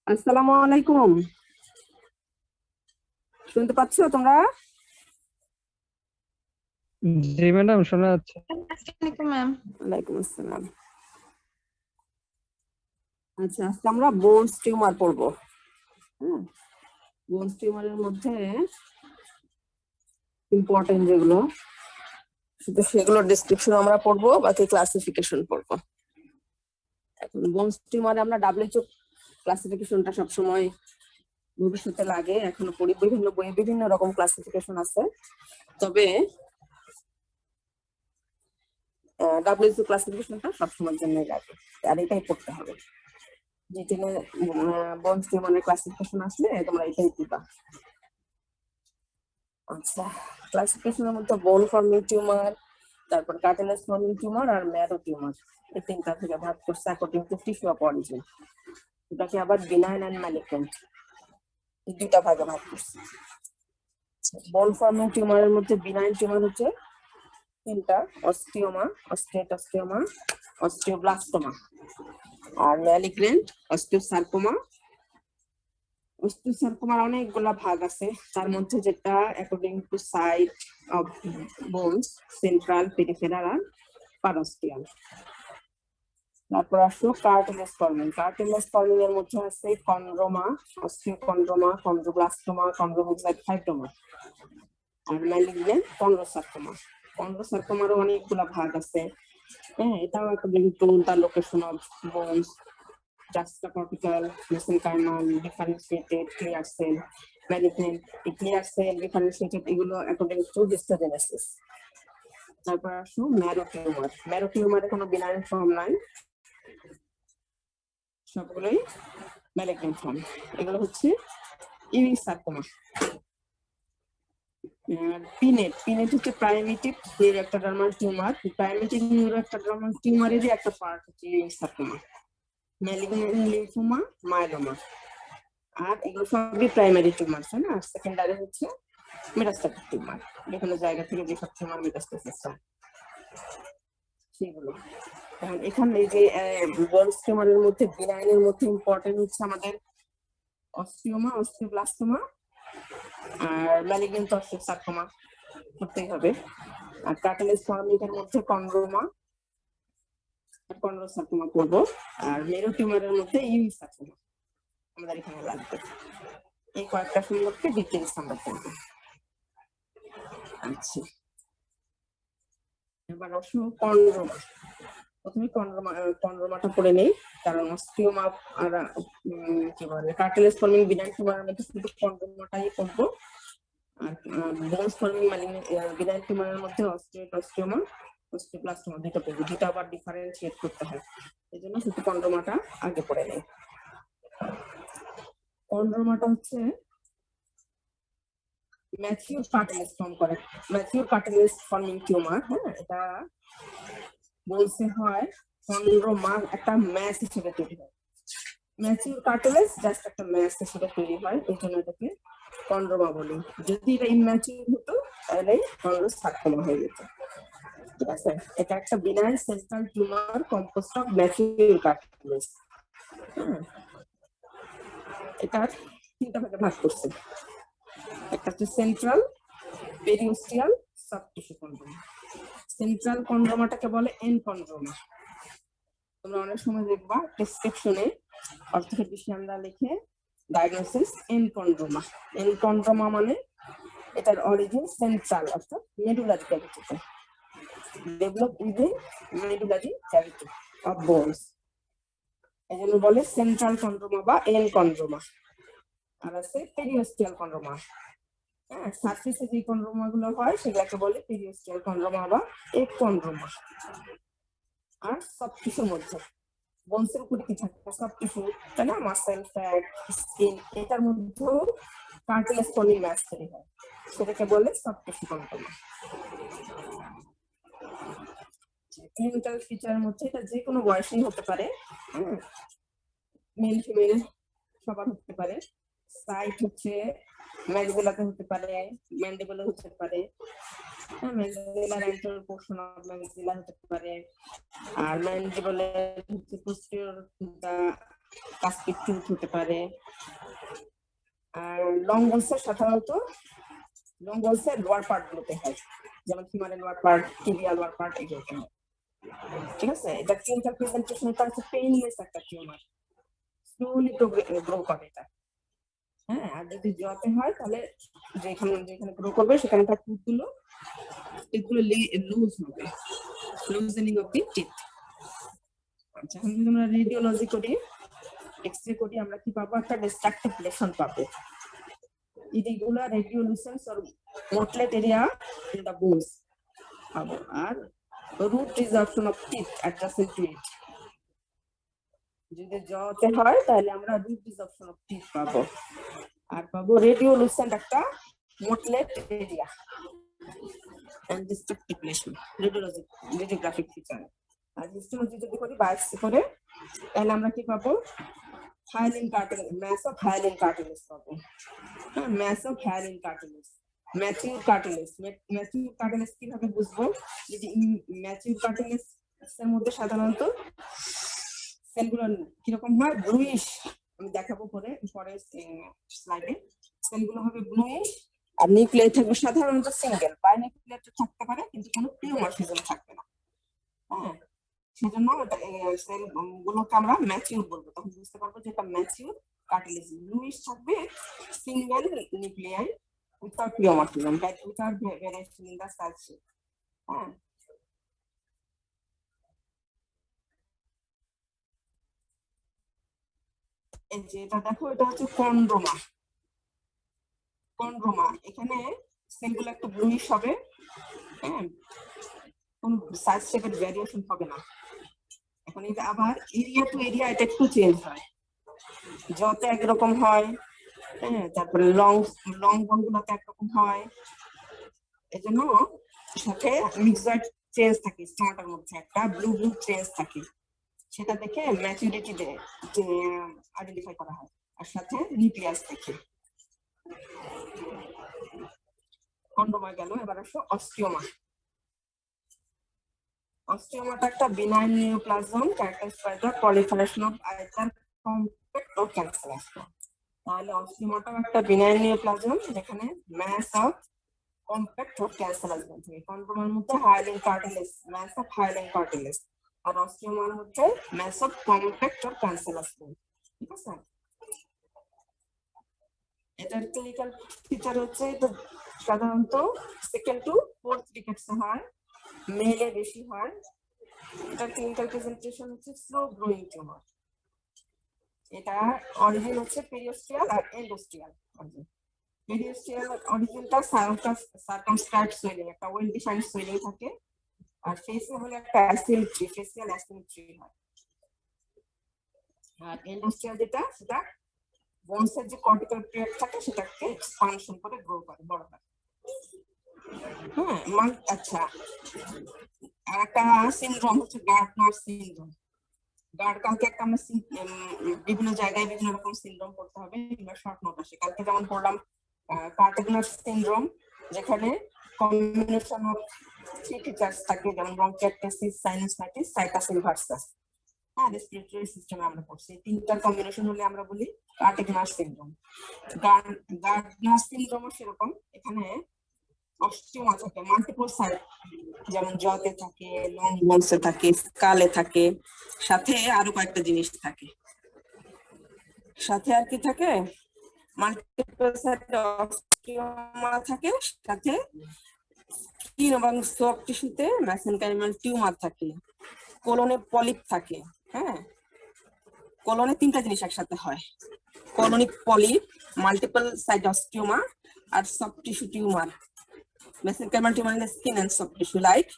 আসসালামু আলাইকুম। শুনতে পাচ্ছো তোমরা? জি ম্যাডাম, শোনা যাচ্ছে। আসসালামু ম্যাম। ওয়ালাইকুম আসসালাম। আচ্ছা, আজকে আমরা বোনস টিউমার পড়বো। বোনস টিউমারের মধ্যে ইম্পর্টেন্ট যেগুলো শুধু সেগুলো ডেসক্রিপশন আমরা পড়বো, বাকি ক্লাসিফিকেশন পড়বো। এখন বোনস টিউমারে আমরা ডাব্লিউএইচও ক্লাসিফিকেশনটা সবসময় ভবিষ্যতে লাগে, এখনো পড়ি। বিভিন্ন বইয়ে বিভিন্ন রকম ক্লাসিফিকেশন আছে, তবে ডাব্লিউএইচও ক্লাসিফিকেশনটা সবসময়ের জন্যই লাগে, আর এটাই পড়তে হবে। যেটা বোনস টিউমারের ক্লাসিফিকেশন আসলে তোমরা এটাই দিবা। আচ্ছা, ক্লাসিফিকেশনের মধ্যে বোন ফর্মিং টিউমার, তারপর কার্টিলেজ ফর্মিং টিউমার আর ম্যারো টিউমার, এই তিনটা থেকে ভাগ করছে according to tissue of origin. এটাকে আবার বিনাইন এন্ড ম্যালিগন্যান্ট এই দুইটা ভাগে ভাগ করছে। বোন ফর্মিং টিউমারের মধ্যে বিনাইন টিউমার হচ্ছে তিনটা: অস্টিওমা, অস্টিওমা, অস্টিওব্লাস্টোমা। আর ম্যালিগন্যান্ট অস্টিওসার্কোমা। অস্টিওসার্কোমার অনেকগুলা ভাগ আছে, তার মধ্যে যেটা according to site of bones, central, peripheral আর পারোস্টিয়াল। তারপর আসলো কার্টিলেজ ফর্মিং। কার্টিলেজ ফর্মিং এর মধ্যে আছে কন্ড্রোমা, অস্টিওকন্ড্রোমা, কন্ড্রোব্লাস্টোমা, কন্ড্রোমোসাইট-ফাইব্রোমা। আর ম্যালিগন্যান্ট কন্ড্রোসার্কোমা। কন্ড্রোসার্কোমারও অনেকগুলা ভাগ আছে। হ্যাঁ, এটাও according to the location of bones, juxtacortical, mesenchymal, differentiated, clear cell, malignant, clear cell, differentiated, এগুলো according to histogenesis। তারপর আসো ম্যারো টিউমার। ম্যারো টিউমারে কোনো বিনাইন ফর্ম নাই, সবগুলোই ম্যালিগন্যান্ট ফর্ম। এগুলো হচ্ছে ইউই সার্কোমা। পিনেট হচ্ছে primitive neuroectodermal tumour. Primitive neuroectodermal টিউমারেরই একটা পার্ট হচ্ছে ইউই সার্কোমা। Malignant lymphoma, myeloma. আর এগুলো সবই প্রাইমারি টিউমার, তাই না? আর সেকেন্ডারি হচ্ছে মেটাস্ট্যাটিক টিউমার, বিভিন্ন জায়গা থেকে যেসব টিউমার মেটাস্টেসিস হয় সেগুলো। এখন এখানে এই যে বোনস টিউমারের মধ্যে বিনাইনের মধ্যে ইম্পর্টেন্ট হচ্ছে আমাদের অস্টিওমা, অস্টিওব্লাস্টোমা আর ম্যালিগন্যান্ট অস্টিওসার্কোমা করতেই হবে। আর কার্টিলেজ ফর্মিং এর মধ্যে কন্ড্রোমা আর কন্ড্রোসার্কোমা করবো। আর মেরো টিউমারের মধ্যে ইউই সার্কোমা আমাদের এখানে লাগবে। এই কয়েকটা সম্পর্কে ডিটেলস আমরা করবো। আচ্ছা, এবার আসো কন্ড্রোমা। প্রথমে কন্ড্রোমাটা পড়ে নেই, কারণ অস্টিওমা আর কি বলে কার্টিলেজ ফর্মিং বিনাইন টিউমারের মধ্যে শুধু কন্ড্রোমাটাই করবো। আর বোনস ফর্মিং বিনাইন টিউমারের মধ্যে অস্টিওমা, অস্টিওব্লাস্টোমা দুটো পড়বো, দুটো আবার ডিফারেন্সিয়েট করতে হয়, এই জন্য শুধু কন্ড্রোমাটা আগে পড়ে নেই। কন্ড্রোমাটা হচ্ছে ম্যাচিউর কার্টিলেজ ফর্ম করে, ম্যাচিউর কার্টিলেজ ফর্মিং টিউমার। হ্যাঁ, এটা বলতে হয় কন্ড্রোমা একটা ম্যাচ হিসেবে তৈরি হয়। ম্যাচিউর কার্টিলেজ জাস্ট একটা ম্যাচ হিসেবে তৈরি হয়, এই জন্য এটাকে কন্ড্রোমা বলি। যদি এটা ইম্যাচিউর হতো তাহলে কন্ড্রোসার্কোমা হয়ে যেত। ঠিক আছে, এটা একটা benign central tumour composed of mature cartilage. এটার তিনটা ভাগে ভাগ করছে, একটা হচ্ছে central, periosteal, soft tissue chondroma. Central কন্ড্রোমাটাকে বলে এন কন্ড্রোমা। তোমরা অনেক সময় দেখবা প্রেসক্রিপশনে অর্থোপেডিশিয়ানরা লিখে diagnosis enchondroma. Enchondroma মানে এটার অরিজিন সেন্ট্রাল অর্থাৎ মেডুলারি ক্যাভিটিতে, develop within medullary cavity of bones, এই জন্য বলে সেন্ট্রাল কন্ড্রোমা বা এন কন্ড্রোমা। আর আছে পেরিওস্টিয়াল কন্ড্রোমা। হ্যাঁ, সার্ফেসে যে কন্ড্রোমা গুলো হয় সেগুলোকে বলে পেরিওস্টিয়াল কন্ড্রোমা বা এক কন্ড্রোমা। আর সব কিছুর মধ্যে বোনসের উপরে কি থাকে? সব টিস্যু, তাই না? মাসেল, ফ্যাট, স্কিন, এটার মধ্যেও কার্টিলেজ ফর্মিং ম্যাচ তৈরি হয়, সেটাকে বলে সব টিস্যু কন্ড্রোমা। ক্লিনিক্যাল ফিচারের মধ্যে এটা যে কোনো বয়সেই হতে পারে, মেল ফিমেল সবার হতে পারে। সাইট হচ্ছে ম্যাক্সিলাতে হতে পারে, ম্যান্ডিবলে হতে পারে, ম্যান্ডিবুলার অ্যান্টার পোর্শন অফ ম্যাক্সিলা হতে পারে। আর ম্যান্ডিবলে হচ্ছে পোস্টেরিয়র কাস্পিড টুথ হতে পারে। আর লং বলসের সাধারণত লং বলসের লোয়ার পার্ট গুলোতে হয়, যেমন ফিমারের lower part, tibial lower part, এগুলোতে হয়। ঠিক আছে, এটা ক্লিনিক্যাল প্রেজেন্টেশন, এটা হচ্ছে পেইনলেস একটা টিউমার, স্লোলি গ্রো করে এটা। হ্যাঁ, আর যদি জতে হয় তাহলে যেখানে যেখানে গ্রো করবে সেখানে তার টুথগুলো লুজ হবে, লুজেনিং অফ দি টিথ। আচ্ছা, এখন যদি আমরা রেডিওলজি করি, এক্সরে করি, আমরা কি পাবো? একটা ডিস্ট্রাকটিভ লেশন পাবো, irregular radiolucence or motlette area in the bones পাবো। আর root resorption of teeth adjacent to it, যদি জতে হয় তাহলে আমরা root resorption of teeth পাবো। আর পাবো radiolucent একটা motlette area and destructive lesion, radiographic feature। R histology যদি করি, বায়োপসি করে, তাহলে আমরা কি পাবো? Hyaline cartilage, mass of hyaline cartilage পাবো। হ্যাঁ, mass of hyaline cartilage, mature cartilage. Mature cartilage কিভাবে বুঝবো? যদি ম্যাচিউর কার্টিলেজ এর মধ্যে সাধারণত সেলগুলো কিরকম হয়? ব্লুইশ। আমি দেখাবো পরে স্লাইডে। সেলগুলো হবে ব্লুইশ, আর নিউক্লিয়াস থাকবে সাধারণত সিঙ্গেল, বাইনিউক্লিয়ার থাকতে পারে কিন্তু কোনো পিউমারফিজম থাকবে না। হ্যাঁ, সেজন্য সেল গুলোকে আমরা ম্যাচিউর বলবো, তখন বুঝতে পারবো যে এটা ম্যাচিউর কার্টিলেজ। ব্লুইশ থাকবে, single nuclei, without pleomorphism, but without variation in the cell shape. হ্যাঁ, এই যে এটা দেখো, এটা হচ্ছে কন্ড্রোমা। কন্ড্রোমা, এখানে সেলগুলো একটু ব্লুইশ হবে, হ্যাঁ, কোন সাইজ শেপের ভ্যারিয়েশন হবে না। এখন এটা আবার এরিয়া টু এরিয়া এটা একটু চেঞ্জ হয়, যত একরকম হয়, হ্যাঁ, তারপরে লং লং বোনগুলোতে একরকম হয়। এজন্য সাথে মিক্সড চেঞ্জ থাকে, স্টোমাটার মধ্যে একটা ব্লু ব্লু চেঞ্জ থাকে, সেটা দেখে ম্যাচুরিটি আইডেন্টিফাই করা হয়, আর সাথে নিউক্লিয়াস দেখে। কন্ড্রোমা গেল, এবার আসো অস্টিওমা। অস্টিওমাটা একটা benign neoplasm characterized by the proliferation of either compact or cancellous form। তাহলে অস্টিওমাটা একটা বিনাইন নিউপ্লাজম যেখানে ম্যাস অফ কম্প্যাক্ট ও ক্যান্সারাস বোন থাকে। কন্ড্রোমার মধ্যে hyaline cartilage, mass of hyaline cartilage, আর অস্টিওমার মধ্যে ম্যাস অফ কম্প্যাক্ট ও ক্যান্সারাস বোন। ঠিক আছে, এটার ক্লিনিক্যাল ফিচার হচ্ছে এটা সাধারণত সেকেন্ড টু ফোর্থ ডিকেটসে হয়, মেলে বেশি হয়। এটার ক্লিনিক্যাল প্রেজেন্টেশন হচ্ছে স্লো গ্রোয়িং টিউমার। এটা অরিজিন হচ্ছে পেরিওস্টিয়াল আর এন্ডোস্টিয়াল। পেরিওস্টিয়াল অরিজিনটা সার্কামস্ক্রাইবড সুয়েলিং, একটা ওয়েল ডিফাইন্ড সুয়েলিং থাকে, আর ফেসে হলে একটা অ্যাসিমেট্রি, ফেসিয়াল অ্যাসিমেট্রি হয়। আর এন্ডোস্টিয়াল যেটা, সেটা বোনসের যে কর্টিক্যাল পিরিয়ড থাকে সেটাকে এক্সপানশন করে গ্রো করে, বড় হয়। হ্যাঁ, আচ্ছা, আর একটা সিনড্রোম হচ্ছে গার্ডনার সিনড্রোম। কালকে একটা আমরা বিভিন্ন জায়গায় বিভিন্ন রকম সিনড্রোম পড়তে হবে, কিংবা শর্ট নোট আসে। কালকে যেমন পড়লাম কার্টিগনার সিনড্রোম, যেখানে কম্বিনেশন অফ থ্রি ফিচার্স থাকে, যেমন ব্রঙ্কিয়ালটেসিস, সাইনাসাইটিস, সাইটাস ইনভার্সাস। হ্যাঁ, রেসপিরেটরি সিস্টেমে আমরা পড়ছি, তিনটার কম্বিনেশন হলে আমরা বলি কার্টিগনার সিনড্রোম। গার্ডনার সিনড্রোমও সেরকম, এখানে অস্টিওমা থাকে মাল্টিপল সাইট, যেমন জতে থাকে, লং বোনসে থাকে, স্কালে থাকে, সাথে আরো কয়েকটা জিনিস থাকে। সাথে আর কি থাকে? মাল্টিপল সাইট অস্টিওমা থাকে, সাথে স্কিন এবং সফট টিস্যুতে মেসেনকাইমাল টিউমার থাকে, কোলনে পলিপ থাকে। হ্যাঁ, কোলনে তিনটা জিনিস একসাথে হয়, colonic polyp, multiple site osteoma, আর soft tissue tumour. Mesenchymal tumor in the skin and soft tissue like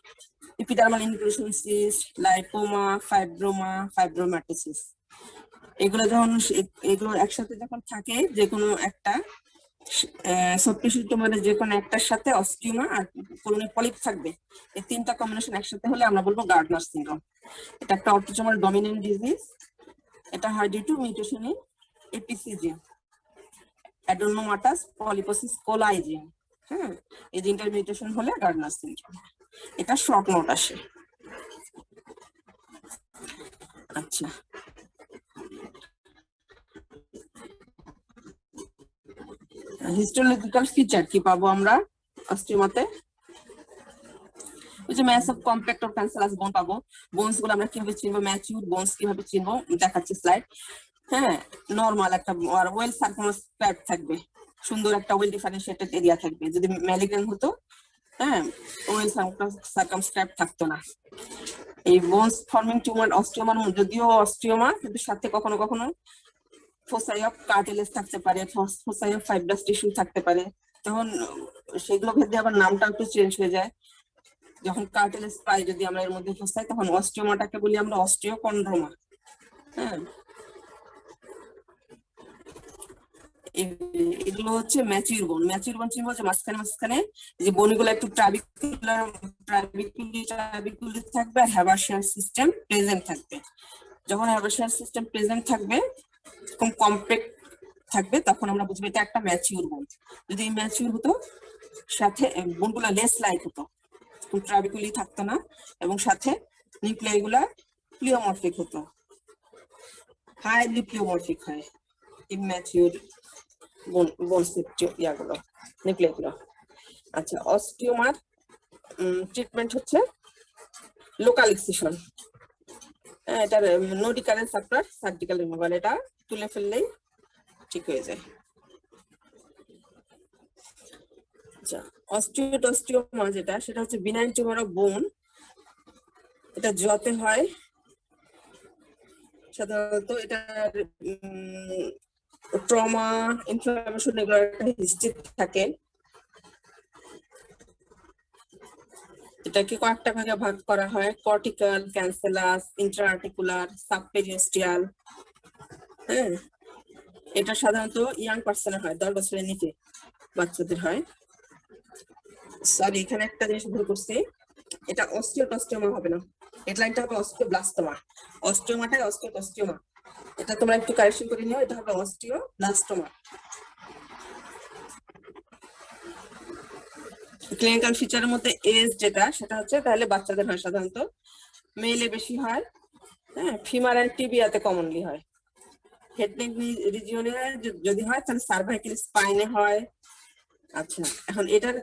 epidermal inclusion cyst, lipoma, fibroma, fibromatosis. এগুলো একসাথে যখন থাকে, যে কোনো একটা সফট টিস্যু টিউমারের যে কোনো একটার সাথে অস্টিওমা আর কোলনে পলিপ থাকবে, এই তিনটা কম্বিনেশন একসাথে হলে আমরা বলবো গার্ডনার সিনড্রোম। এটা একটা অটোসোমাল ডমিনেন্ট ডিজিজ, এটা হয় due to mutation in APC gene, adenomatous polyposis coli gene. হ্যাঁ, এই জিনটার মিউটেশন হলে গার্ডনার সিনড্রোম। এটা শর্ট নোট আসে। আচ্ছা, হিস্টোলজিক্যাল ফিচার কি পাবো আমরা অস্টিওমাতে? ওই যে mass of compact or cancerous bone পাবো। বোনস গুলো আমরা কিভাবে চিনবো, ম্যাচিউর বোনস কিভাবে চিনবো দেখাচ্ছি স্লাইড। হ্যাঁ, নরমাল একটা আর ওয়েল সার্কামস্ক্রাইব থাকবে, সুন্দর একটা ওয়েল ডিফারেন্সিয়েটেড এরিয়া থাকবে। যদি ম্যালিগন্যান্ট হতো, হ্যাঁ, ওয়েল সার্কামস্ক্রাইব থাকতো না। এই বোনস ফর্মিং টিউমার অস্টিওমার, যদিও অস্টিওমা কিন্তু সাথে কখনো কখনো ফোসাই অফ কার্টিলেজ থাকতে পারে, ফোসাই অফ ফাইব্রাস টিস্যু থাকতে পারে। তখন সেগুলো ভেদে আবার নামটা একটু চেঞ্জ হয়ে যায়। যখন কার্টিলেজ পাই যদি আমরা এর মধ্যে ফোসাই, তখন অস্টিওমাটাকে বলি আমরা অস্টিওকন্ড্রোমা। হ্যাঁ, এগুলো হচ্ছে ম্যাচিউর বোন। ম্যাচিউর বোন চিনবো যে মাঝখানে মাঝখানে যে বনগুলো একটু ট্রাবিকুলি থাকবে আর হ্যাবার্সিয়ান সিস্টেম প্রেজেন্ট থাকবে। যখন হ্যাবার্সিয়ান সিস্টেম প্রেজেন্ট থাকবে, এরকম কম্প্যাক্ট থাকবে, তখন আমরা বুঝবো এটা একটা ম্যাচিউর বোন। যদি ম্যাচিউর হতো, সাথে বোনগুলো লেস লাইক হতো, ট্রাবিকুলি থাকতো না, এবং সাথে নিউক্লিয়াই গুলা প্লিওমরফিক হতো, হাইলি প্লিওমরফিক হয় ইম্যাচিউর ইয়াগুলো, নিউক্লিয়াই গুলো। আচ্ছা, অস্টিওমার ট্রিটমেন্ট হচ্ছে লোকাল এক্সিশন। এটা no recurrence after surgical removal, এটা তুলে ফেললেই ঠিক হয়ে যায়। আচ্ছা, অস্টিওমা যেটা, সেটা হচ্ছে বিনাইন টিউমার অফ বোন। এটা জতে হয় সাধারণত। এটা ট্রমা, ইনফ্লামেশন এগুলোর একটা হিস্ট্রি থাকে। এটাকে কয়েকটা ভাগে ভাগ করা হয়: কর্টিক্যাল, ক্যান্সেলাস, ইন্ট্রাআর্টিকুলার, সাবপেরিওস্টিয়াল। হ্যাঁ, এটা সাধারণত ইয়াং পার্সনের হয়, 10 বছরের নিচে বাচ্চাদের হয়। সরি, এখানে একটা জিনিস ভুল করছি, এটা অস্টিওটস্টিওমা হবে না, হেডলাইনটা হবে অস্টিওব্লাস্টোমা। অস্টিওমাটাই অস্টিওটস্টিওমা, এটা তোমরা একটু কারেকশন করে নিও, এটা হবে অস্টিওব্লাস্টোমা। ক্লিনিক্যাল ফিচারের মধ্যে এজ যেটা, সেটা হচ্ছে তাহলে বাচ্চাদের হয় সাধারণত, মেলে বেশি হয়। হ্যাঁ, ফিমার এন্ড টিবিয়াতে কমনলি হয়। হেড নেক রিজিয়নে যদি হয় তাহলে সার্ভাইকাল স্পাইনে হয়। আচ্ছা, এখন এটার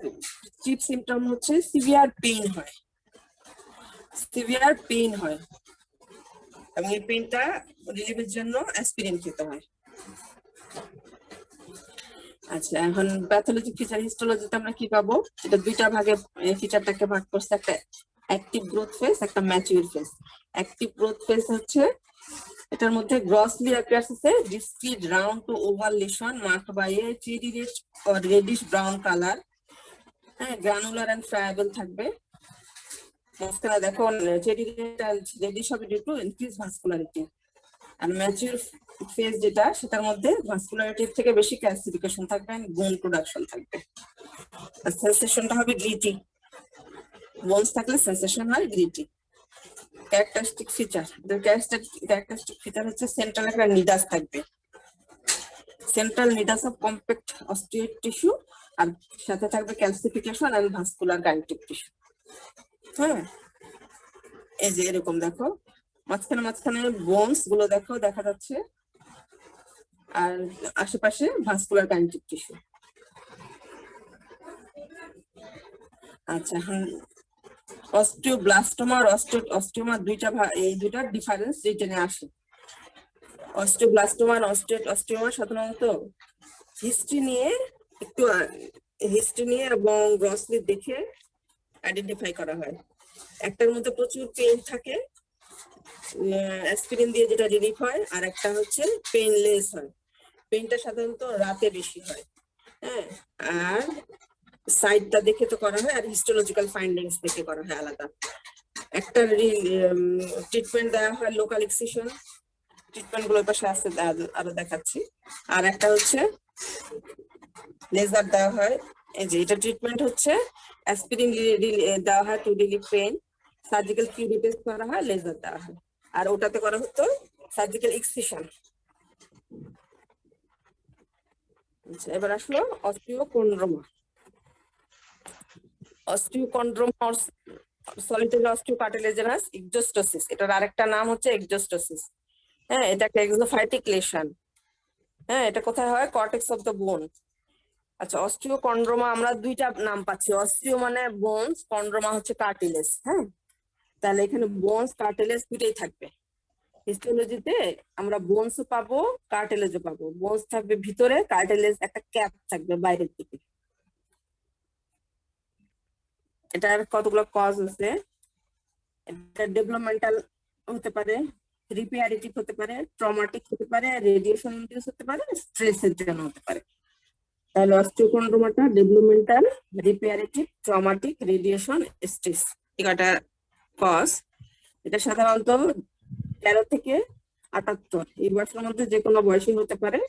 চিফ সিমটম হচ্ছে সিভিয়ার পেইন হয়, সিভিয়ার পেইন হয়, এবং এই পেইনটা রিলিফের জন্য অ্যাসপিরিন খেতে হয়। আচ্ছা, এখন প্যাথোলজিক ফিচার হিস্টোলজিতে আমরা কি পাবো? এটা দুইটা ভাগে ফিচারটাকে ভাগ করছে, একটা অ্যাক্টিভ গ্রোথ ফেজ, একটা mature phase. Active growth phase হচ্ছে এটার মধ্যে গ্রসলি অ্যাপিয়ার্স আছে discrete round to oval lesion marked by a cherry red or reddish brown colour. হ্যাঁ, গ্রানুলার এন্ড ফ্রায়াবল থাকবে। মাঝখানে দেখো চেরি রেডিশ হবে ডিউ টু ইনক্রিজ ভাস্কুলারিটি। আর ম্যাচিউর ফেজ যেটা, সেটার মধ্যে ভাস্কুলারিটির থেকে বেশি ক্যালসিফিকেশন থাকবে, বোন প্রোডাকশন থাকবে। আর সেন্সেশনটা হবে গ্রিটি, বোনস থাকলে সেন্সেশন হয় gritty. Characteristic feature, characteristic feature হচ্ছে সেন্ট্রাল একটা নিডাস থাকবে, central nidus of compact osteoid tissue, আর সাথে থাকবে calcification and vascular connective tissue. হ্যাঁ, এই যে এরকম দেখো, মাঝখানে মাঝখানে বোনস গুলো দেখো দেখা যাচ্ছে, আর আশেপাশে ভাস্কুলার কানেক্টিভ টিস্যু। আচ্ছা, অস্টিওব্লাস্টোমা আর অস্টিওমা এই দুইটার ডিফারেন্স যেটা নিয়ে আসে। অস্টিওব্লাস্টোমা আর অস্টিওমা সাধারণত হিস্ট্রি নিয়ে এবং গ্রসলি দেখে আইডেন্টিফাই করা হয়। একটার মধ্যে প্রচুর পেইন থাকে, অ্যাসপিরিন দিয়ে যেটা রিলিফ হয়, আর একটা হচ্ছে পেইনলেস হয়। পেইনটা সাধারণত রাতে বেশি হয়। হ্যাঁ, আর সাইডটা দেখে তো করা হয়, আর হিস্টোলজিক্যাল ফাইন্ডিংস দেখে করা হয় আলাদা। একটা ট্রিটমেন্ট দেওয়া হয় লোকাল এক্সিশন, ট্রিটমেন্ট গুলোর পাশে আছে আরো দেখাচ্ছি। আর একটা হচ্ছে লেজার দেওয়া হয়। এই যে এটা ট্রিটমেন্ট হচ্ছে অ্যাসপিরিন দেওয়া হয় টু রিলিভ পেইন, সার্জিক্যাল কিউরিটেস করা হয়, লেজার দেওয়া হয়। আর ওটাতে করা হতো সার্জিক্যাল এক্সিশন। আচ্ছা, এবার আসলো অস্টিওকন্ড্রোমা। অস্টিওকন্ড্রোমা সলিটারি অস্টিওকার্টিলেজিনাস এক্সোস্টোসিস, এটার আরেকটা নাম হচ্ছে এক্সোস্টোসিস। হ্যাঁ, এটা একটা এক্সোফাইটিক লেশন। হ্যাঁ, এটা কোথায় হয়? Cortex of the bone. আচ্ছা, অস্টিওকন্ড্রোমা আমরা দুইটা নাম পাচ্ছি। অস্টিও মানে বোনস, কন্ড্রোমা হচ্ছে কার্টিলেজ। হ্যাঁ, তাহলে এখানে বোনস কার্টিলেজ দুইটাই থাকবে। হিস্টোলজিতে আমরা বোনসও পাবো, কার্টিলেজও পাবো। বোনস থাকবে ভিতরে, কার্টিলেজ একটা ক্যাপ থাকবে বাইরের দিকে। এটার কতগুলো কজ আছে। এটা ডেভেলপমেন্টাল হতে পারে, রিপেয়ারেটিভ হতে পারে, ট্রমাটিক হতে পারে, রেডিয়েশন ইনডিউস হতে পারে, স্ট্রেসের জন্য হতে পারে। তাহলে অস্টিওকন্ড্রোমাটা ডেভেলপমেন্টাল, রিপেয়ারেটিভ, ট্রমাটিক, রেডিয়েশন, স্ট্রেস, এগারোটা কজ। এটা সাধারণত 13 থেকে 78 এই বয়সের মধ্যে যে কোনো বয়সী হতে পারে।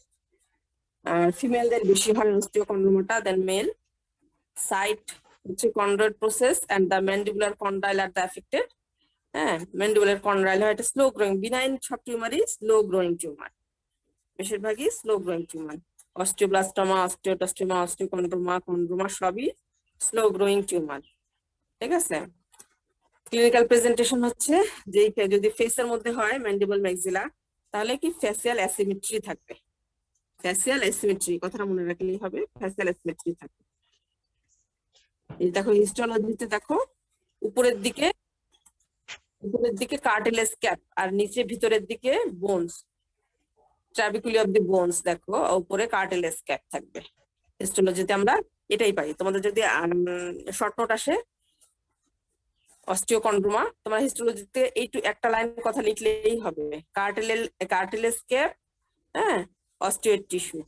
আর ফিমেলদের বেশি হয় অস্টিওকন্ড্রোমাটা দেন মেল। সাইট হচ্ছে কন্ড্রয়েড process and the mandibular condyle are the affected. হ্যাঁ, ম্যান্ডিবুলার কন্ডাইল হয়, এটা স্লো গ্রোয়িং। বিনাইন সব টিউমারই স্লো গ্রোয়িং টিউমার, বেশিরভাগই স্লো গ্রোয়িং টিউমার। অস্টিওব্লাস্টোমা, অস্টিওটাস্টোমা, অস্টিওকন্ড্রোমা, কন্ড্রোমা সবই স্লো গ্রোয়িং টিউমার। ঠিক আছে। ক্লিনিক্যাল প্রেজেন্টেশন হচ্ছে যে যদি ফেসের মধ্যে হয় ম্যান্ডিবল ম্যাক্সিলা, তাহলে কি ফেসিয়াল অ্যাসিমেট্রি থাকবে। ফেসিয়াল অ্যাসিমেট্রি কথাটা মনে রাখলেই হবে, ফেসিয়াল অ্যাসিমেট্রি থাকবে। এই দেখো হিস্টোলজিতে দেখো উপরের দিকে কার্টিলেজ ক্যাপ আর নিচে ভিতরের দিকে বোনস, ট্রাবিকুলি অফ দি বোনস। দেখো উপরে কার্টিলেজ ক্যাপ থাকবে। হিস্টোলজিতে আমরা এটাই পাই। তোমাদের যদি শর্ট নোট আসে অস্টিওকন্ড্রোমা, তোমার হিস্টোলজিতে এইটু একটা লাইন কথা লিখলেই হবে, কার্টিলেজ ক্যাপ, হ্যাঁ, অস্টিওয়েড টিস্যু।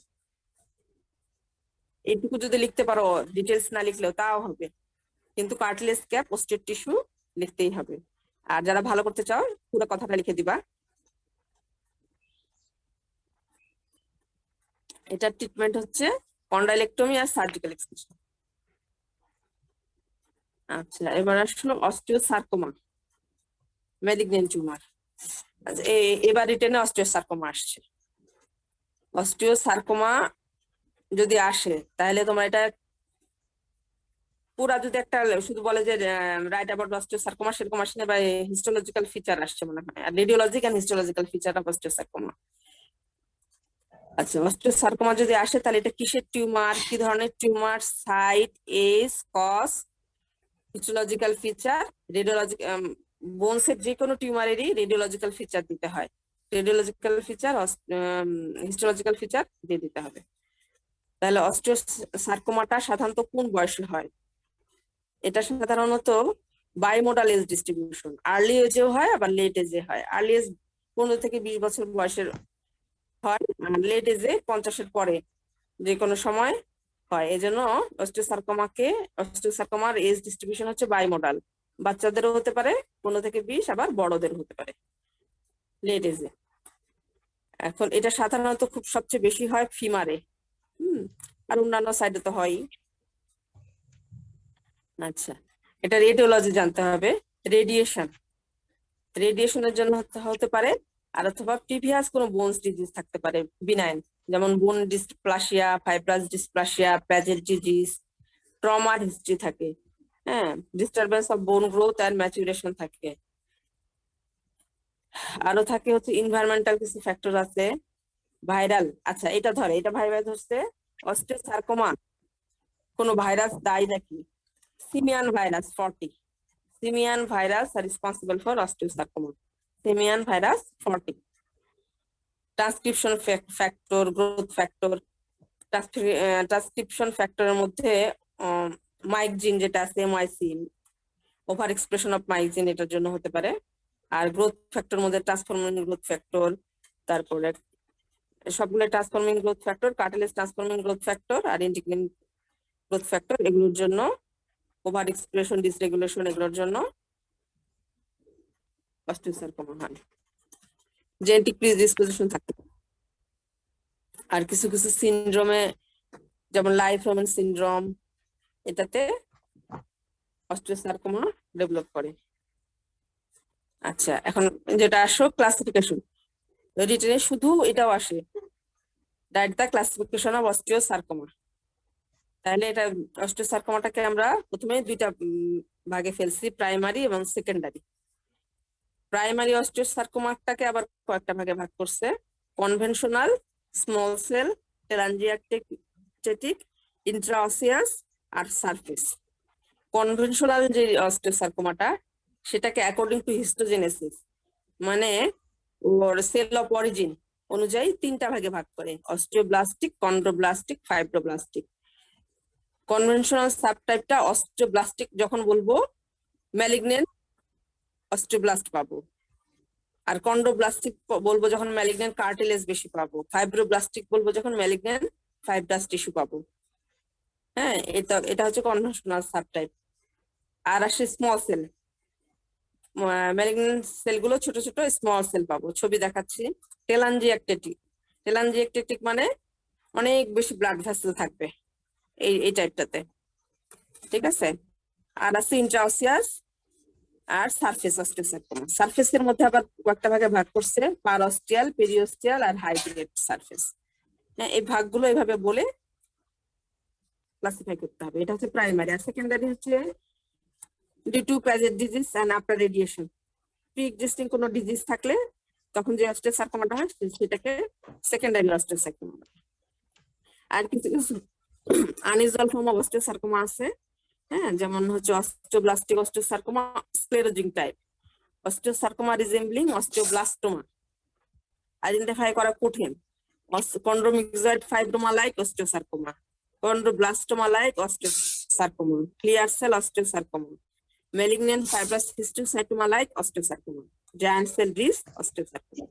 এইটুকু যদি লিখতে পারো, ডিটেলস না লিখলেও তাও হবে, কিন্তু কার্টিলেজ ক্যাপ, অস্টিওয়েড টিস্যু লিখতেই হবে। আর যারা ভালো করতে চাও পুরো কথাটা লিখে দিবা। এটার ট্রিটমেন্ট হচ্ছে কন্ডাইলেক্টমি আর সার্জিক্যাল এক্সট্রাকশন। আচ্ছা, এবার আসলো অস্টিওসার্কোমা, ম্যালিগন্যান্ট টিউমার। আচ্ছা, এবার রিটেনে অস্টিওসার্কোমা আসছে। অস্টিওসার্কোমা যদি আসে তাহলে তোমার এটা পুরা যদি একটা শুধু বলে যে রাইট অ্যাবাউট অস্টিওসার্কোমা, সেরকম আসে না, বা হিস্টোলজিক্যাল ফিচার আসছে মনে হয়, আর radiologic and histological feature of osteosarcoma. আচ্ছা, অস্টিওসার্কোমা যদি আসে তাহলে এটা কিসের টিউমার, কি ধরনের tumour, site, age, cause, histological feature, radiologic, বোনসের যে কোনো টিউমারেরই রেডিওলজিক্যাল ফিচার দিতে হয়। রেডিওলজিক্যাল ফিচার, হিস্টোলজিক্যাল ফিচার দিয়ে দিতে হবে। তাহলে অস্টিওসার্কোমাটা সাধারণত কোন বয়সে হয়? এটা সাধারণত বাইমোডাল এজ ডিস্ট্রিবিউশন, আর্লি এজেও হয় আবার লেট এজে হয়। আর্লি এজ 15 থেকে 20 বছর বয়সের হয়, আর লেট এজে 50-এর পরে যে কোনো সময় হয়। এজন্য অস্টিওসার্কোমার এজ ডিস্ট্রিবিউশন হচ্ছে বাইমোডাল। বাচ্চাদেরও হতে পারে 15 থেকে 20, আবার বড়দেরও হতে পারে লেট এজে। এখন এটা সাধারণত খুব সবচেয়ে বেশি হয় ফিমারে, আর অন্যান্য সাইডে তো হয়ই। আচ্ছা, এটা রেডিওলজি জানতে হবে। রেডিয়েশনের জন্য হতে পারে, আর অথবা প্রিভিয়াস কোনো বোনস ডিজিজ থাকতে পারে বিনাইন, যেমন bone dysplasia, fibrous dysplasia, Paget disease, ট্রমার হিস্ট্রি থাকে। হ্যাঁ, disturbance of bone growth and maturation থাকে। আরো থাকে হচ্ছে এনভায়রনমেন্টাল কিছু ফ্যাক্টর আছে, ভাইরাল। আচ্ছা, এটা ধরে, এটা ভাইরাল ধরছে। অস্টিওসার্কোমা কোনো ভাইরাস দায়ী নাকি? সিমিয়ান ভাইরাস 40, সিমিয়ান ভাইরাস আর responsible for osteosarcoma. Simian virus 40। Transcription factor, growth factor. Transcription ফ্যাক্টরের মধ্যে মাইক জিন যেটা আছে, mycin, over expression of myc gene এটার জন্য হতে পারে। আর গ্রোথ ফ্যাক্টর মধ্যে ট্রান্সফরমিং গ্রোথ ফ্যাক্টর, তারপরে সবগুলো transforming growth factor, cartilage transforming growth factor আর ইন্টিগ্রিন গ্রোথ ফ্যাক্টর, এগুলোর জন্য ওভার এক্সপ্রেশন, ডিসরেগুলেশন, এগুলোর জন্য অস্টিওসার্কোমা হয়। জেনেটিক প্রিডিসপোজিশন থাকতে পারে। আর কিছু কিছু সিনড্রোমে, যেমন লাইফ-হেমন সিনড্রোম, এটাতে অস্টিওসার্কোমা ডেভেলপ করে। আচ্ছা, এখন যেটা আসো ক্লাসিফিকেশন, রিটেনে শুধু এটাও আসে, write the classification of osteosarcoma. তাহলে এটা অস্টিওসার্কোমাটাকে আমরা প্রথমে দুইটা ভাগে ফেলছি, প্রাইমারি এবং সেকেন্ডারি। প্রাইমারি অস্টিওসার্কোমাটাকে আবার কয়েকটা ভাগে ভাগ করছে, কনভেনশনাল, স্মল সেল, টেলাঞ্জিওটেটিক ইন্ট্রাঅসিয়াস আর সারফেস। কনভেনশনাল যে অস্টিওসার্কোমাটা সেটাকে অ্যাকর্ডিং টু হিস্টোজেনেসিস মানে ওর সেল অফ অরিজিন অনুযায়ী 3টা ভাগে ভাগ করে, অস্টিওব্লাস্টিক, কন্ড্রোব্লাস্টিক, ফাইব্রোব্লাস্টিক। কনভেনশনাল সাবটাইপটা অস্টিওব্লাস্টিক যখন বলবো ম্যালিগনেন্ট অস্টিওব্লাস্ট পাবো, আর কন্ড্রোব্লাস্টিক বলবো যখন ম্যালিগনেন্ট কার্টিলেজ বেশি পাবো, ফাইব্রোব্লাস্টিক বলবো যখন ম্যালিগনেন্ট ফাইব্রাস টিস্যু পাবো। হ্যাঁ, এটা হচ্ছে কনভেনশনাল সাবটাইপ। আর আসে স্মল সেল, ম্যালিগনেন্ট সেলগুলো ছোট ছোট স্মল সেল পাবো, ছবি দেখাচ্ছি। টেলাঞ্জিওক্টেটিক, টেলাঞ্জিওক্টেটিক মানে অনেক বেশি ব্লাড ভেসেল থাকবে এই টাইপটাতে, ঠিক আছে। আর আছে ইন্ট্রাওসিয়াস আর সারফেস অস্টিওসার্কোমা। সারফেসের মধ্যে আবার কয়েকটা ভাগে ভাগ করছে, পারঅস্টিয়াল, পেরিঅস্টিয়াল আর হাইব্রিড সারফেস। হ্যাঁ, এই ভাগগুলো এভাবে বলে ক্লাসিফাই করতে হবে। এটা হচ্ছে প্রাইমারি। আর সেকেন্ডারি হচ্ছে due to present disease and after radiation. Pre existing কোনো ডিজিজ থাকলে তখন যে অস্টিওসার্কোমাটা হয় সেটাকে সেকেন্ডারি অস্টিওসার্কোমা। আর কিছু কিছু আনইউজুয়াল ফর্ম অফ অস্টিওসার্কোমা আছে, হ্যাঁ, যেমন হচ্ছে osteoblastic osteosarcoma, sclerosing type, osteosarcoma resembling osteoblastoma, identify করা কঠিন, chondromyxoid fibroma like osteosarcoma, chondroblastoma like osteosarcoma, clear cell osteosarcoma, malignant fibrous histiocytoma like osteosarcoma, giant cell disease osteosarcoma.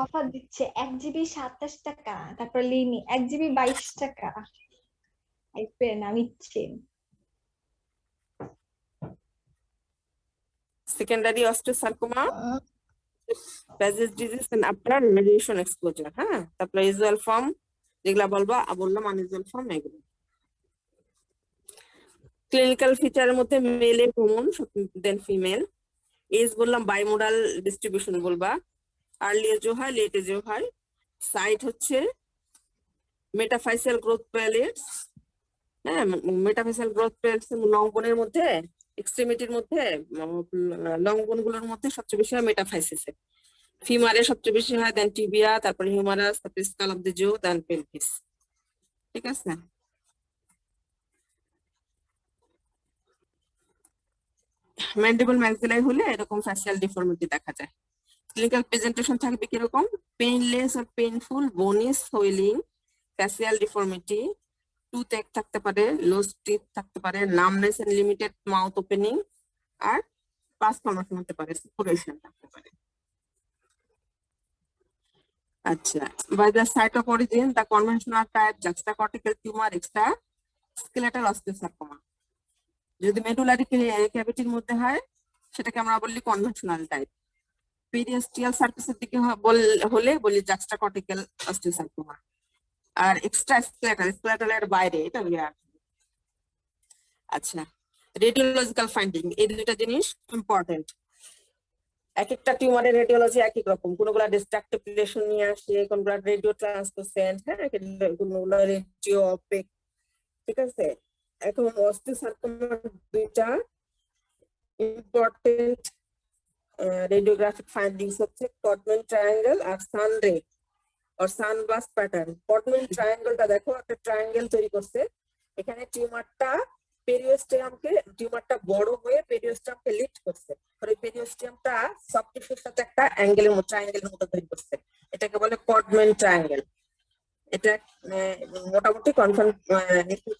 Offer দিচ্ছে 1 GB 27 টাকা, তারপর Linyi 1 GB 22 টাকা। আইপেন আমি ইচ্ছে Secondary osteosarcoma, Paget's disease and after radiation exposure, হ্যাঁ। তারপরে usual form যেগুলা বললাম unusual form এগুলো। ক্লিনিক্যাল ফিচারের মধ্যে মেলে কমন দেন ফিমেল, এজ বললাম বাইমোডাল ডিস্ট্রিবিউশন বলবা, আর্লি এজও হয় লেট এজও হয়, সাইট হচ্ছে মেটাফাইসিয়াল গ্রোথ প্যালেটস, হ্যাঁ, মেটাফাইসিয়াল গ্রোথ প্যালেটস লঙ্ঘনের মধ্যে এক্সট্রিমিটির মধ্যে লঙ্ঘনগুলোর মধ্যে সবচেয়ে বেশি হয় মেটাফাইসিসে, ফিমারে সবচেয়ে বেশি হয়, দেন টিবিয়া, তারপরে হিউমারাস, তারপরে skull of the jaw, then pelvis, ঠিক আছে। ম্যান্ডিবল ম্যাক্সিলাই হলে এরকম ফ্যাসিয়াল ডিফর্মিটি দেখা যায়। ক্লিনিক্যাল প্রেজেন্টেশন থাকবে কিরকম, পেইনলেস আর painful bony swelling, facial deformity, toothache থাকতে পারে, লোজ টিথ থাকতে পারে, numbness and limited mouth opening, আর পাস ফর্মেশন হতে পারে, সাপুরেশন থাকতে পারে। আচ্ছা, by the site of origin the conventional type juxtacortical tumour extra skeletal osteosarcoma. যদি মেডুলারি ক্যাভিটির মধ্যে হয় সেটাকে আমরা বলি কনভেনশনাল টাইপ। পেরিওস্টিয়াল সারফেসের দিকে হলে বলি জাক্সটাকর্টিক্যাল অস্টিওসার্কোমা। আর এক্সট্রা স্কেলেটালের বাইরে এটা রেয়ার। আচ্ছা, রেডিওলজিক্যাল ফাইন্ডিং, এই দুইটা জিনিস ইম্পর্টেন্ট। এক একটা টিউমারের রেডিওলজি এক এক রকম, কোনগুলা ডিস্ট্রাকটিভ রিলেশন নিয়ে আসে, কোনগুলা রেডিও ট্রান্সলুসেন্ট, হ্যাঁ, কোনগুলা রেডিও অপেক, ঠিক আছে। এখন অস্টিওসার্কোমার দুইটা ইম্পর্টেন্ট রেডিওগ্রাফিক ফাইন্ডিংস হচ্ছে কডম্যান ট্রায়াঙ্গেল আর সান রে আর সানবাস্ট প্যাটার্ন। কডম্যান ট্রায়াঙ্গেলটা দেখো, একটা ট্রায়াঙ্গেল তৈরি করছে, এখানে টিউমারটা বড় হয়ে পেরিওস্টিয়ামকে লিফট করছে, পরে পেরিওস্টিয়ামটা সফট টিস্যুর সাথে একটা অ্যাঙ্গেলের মতো ট্রায়াঙ্গেলের মতো তৈরি করছে, এটাকে বলে কডম্যান ট্রায়াঙ্গেল। এটা মোটামুটি কনফার্ম,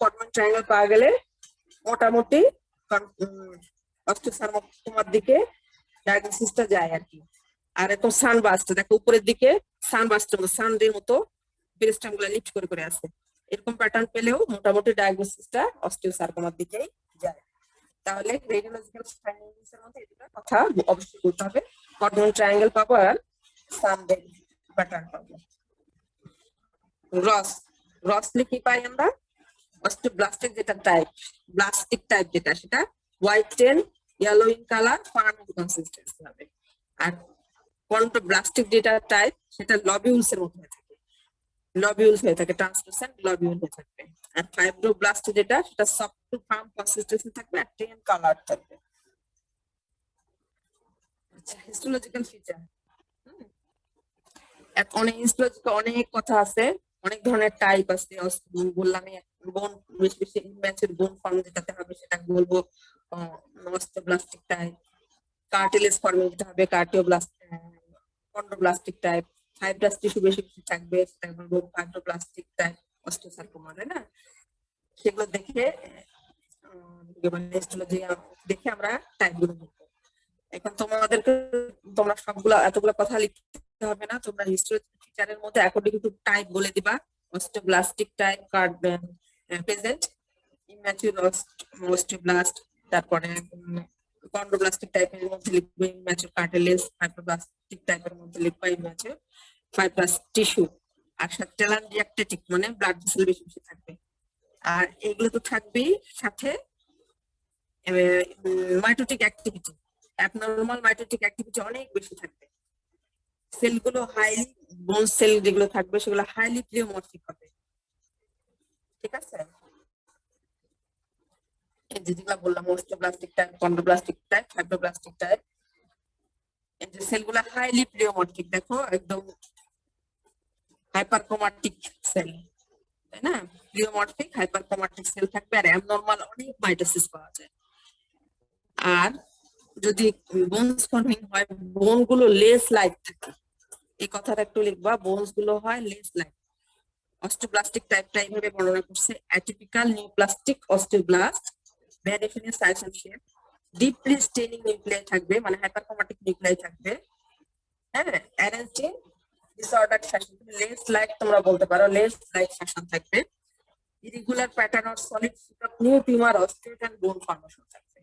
কডম্যান ট্রায়াঙ্গেল পাওয়া গেলে মোটামুটি অস্টিওসার্কোমার দিকে ডায়াগনোসিসটা যায় আর কি। আর এখন সানবাস্ট দেখো, উপরের দিকে সানবাস্টের মতো সানরের মতো পেরিওস্টিয়াম গুলা লিফট করে করে আছে, এরকম প্যাটার্ন পেলেও মোটামুটি ডায়াগনোসিসটা অস্টিওসার্কোমার দিকেই যায়। তাহলে রেডিওলজিক্যাল ফাইন্ডিংস এর মধ্যে এটা কথা অবশ্যই বলতে হবে, কডম্যান ট্রায়াঙ্গেল পাবো আর সানরে প্যাটার্ন পাবো। রসলি কি পাই আমরা, অস্টিওব্লাস্টিক যেটা টাইপ, ব্লাস্টিক টাইপ যেটা, সেটা white ten, yellow in colour, farm consistency হবে। আর কন্ড্রোব্লাস্টিক যেটা টাইপ সেটা লবিউলস এর মধ্যে থাকে, লবিউলস হয়ে থাকে, ট্রান্সলুসেন্ট লবিউল হয়ে থাকবে। আর ফাইব্রোব্লাস্ট যেটা, সেটা সফট টু ফার্ম কনসিস্টেন্সি থাকবে আর টেন কালার থাকবে। আচ্ছা, হিস্টোলজিক্যাল ফিচার, অনেক হিস্টোলজিক্যাল অনেক কথা আছে, অনেক ধরনের টাইপ আছে, বললাম বোন বেশি বেশি ইম্যাচুর বোন ফর্ম যেটাতে হবে সেটা বলবো অস্টিওব্লাস্টিক টাইপ। কার্টিলেজ ফর্মে যেটা হবে কার্টিওব্লাস্ট, কন্ড্রোব্লাস্টিক টাইপ। ফাইব্রাস টিস্যু বেশি বেশি থাকবে সেটা বলবো ফাইব্রোব্লাস্টিক টাইপ অস্টিওসার্কোমা, তাই না? সেগুলো দেখে হিস্টোলজি দেখে আমরা টাইপ গুলো বলবো। এখন তোমাদেরকে তোমরা সবগুলো এতগুলো কথা লিখতে হবে না, তোমরা হিস্টোলজি ফিচারের মধ্যে অ্যাকর্ডিং টু টাইপ বলে দিবা। Osteoblastic type present, immature osteoblast, তারপরে কন্ড্রোব্লাস্টিক টাইপের মধ্যে লিখবে ইম্যাচুর কার্টিলেজ, ফাইব্রোব্লাস্টিক টাইপের মধ্যে লিখবে ইম্যাচুর ফাইব্রাস টিস্যু, আর সাথে টেলানজিয়াকটেটিক মানে ব্লাড ভেসেল বেশি বেশি থাকবে। আর এগুলো তো থাকবেই, সাথে mitotic activity, abnormal mitotic activity অনেক বেশি থাকবে। সেলগুলো হাইলি বোন সেল যেগুলো থাকবে সেগুলো হাইলি প্লিওমরফিক হবে, ঠিক আছে? এই যে যেগুলো বললাম অস্টিওব্লাস্টিক টাইপ, কন্ড্রোব্লাস্টিক টাইপ, ফাইব্রোব্লাস্টিক টাইপ, এই যে সেলগুলো হাইলি প্লিওমরফিক, দেখো একদম হাইপারক্রোমাটিক সেল, তাই না? প্লিওমরফিক হাইপারক্রোমাটিক সেল থাকবে, আর অ্যাবনরমাল অনেক মাইটোসিস পাওয়া যায়। আর যদি বোনস ফর্মিং হয়, বোন গুলো লেস লাইক থাকে, এই কথাটা একটু লিখবা, বোনস গুলো হয় লেস লাইক। অস্টিওব্লাস্টিক টাইপটা এইভাবে বর্ণনা করছে, atypical neoplastic osteoblast, variation in size and shape, deeply staining nuclei থাকবে মানে হাইপারক্রোমাটিক নিউক্লিয়াই থাকবে, হ্যাঁ, arranging disordered fashion, lace like তোমরা বলতে পারো, লেস লাইক ফ্যাশন থাকবে, irregular pattern or solid new tumour osteoid and bone formation থাকবে।